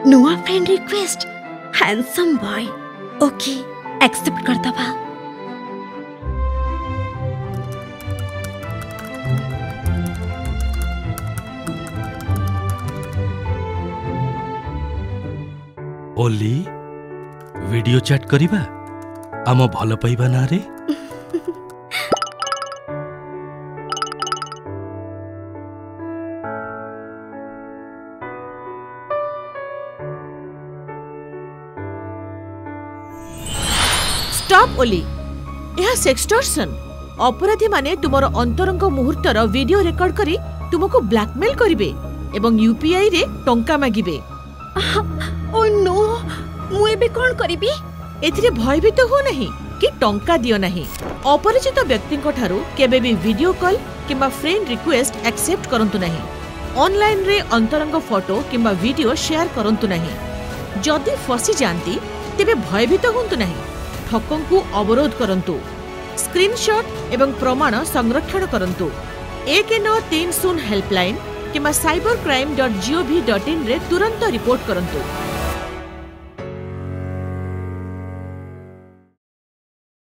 नुआ friend request handsome boy okay accept कर दबा। ओली वीडियो चैट करिबा आम भल पाइबा ना रे। स्टॉप ओली यह सेक्सटर्शन अपराधी माने तुमर अंतरंग मुहूर्तर वीडियो रिकॉर्ड करी तुमको ब्लैकमेल करिवे एवं यूपीआई रे टंका मागिबे। ओ नो मु एबे कोन करिबी? एथिरे भयभीत हो नहीं कि टंका दियो नहीं। अपरिचित व्यक्ति ठारू केबे भी वीडियो कॉल किंबा फ्रेंड रिक्वेस्ट एक्सेप्ट करंतु नहीं। ऑनलाइन रे अंतरंग फोटो किंबा वीडियो शेयर करंतु नहीं। जदि फसी जानती तेबे भयभीत होंतु नहीं। ठकों को अवरोध करंतु। स्क्रीनशॉट एवं प्रमाण संरक्षण करंतु। 1930 हेल्पलाइन किंबा cybercrime.gov.in रे तुरंत रिपोर्ट करंतु।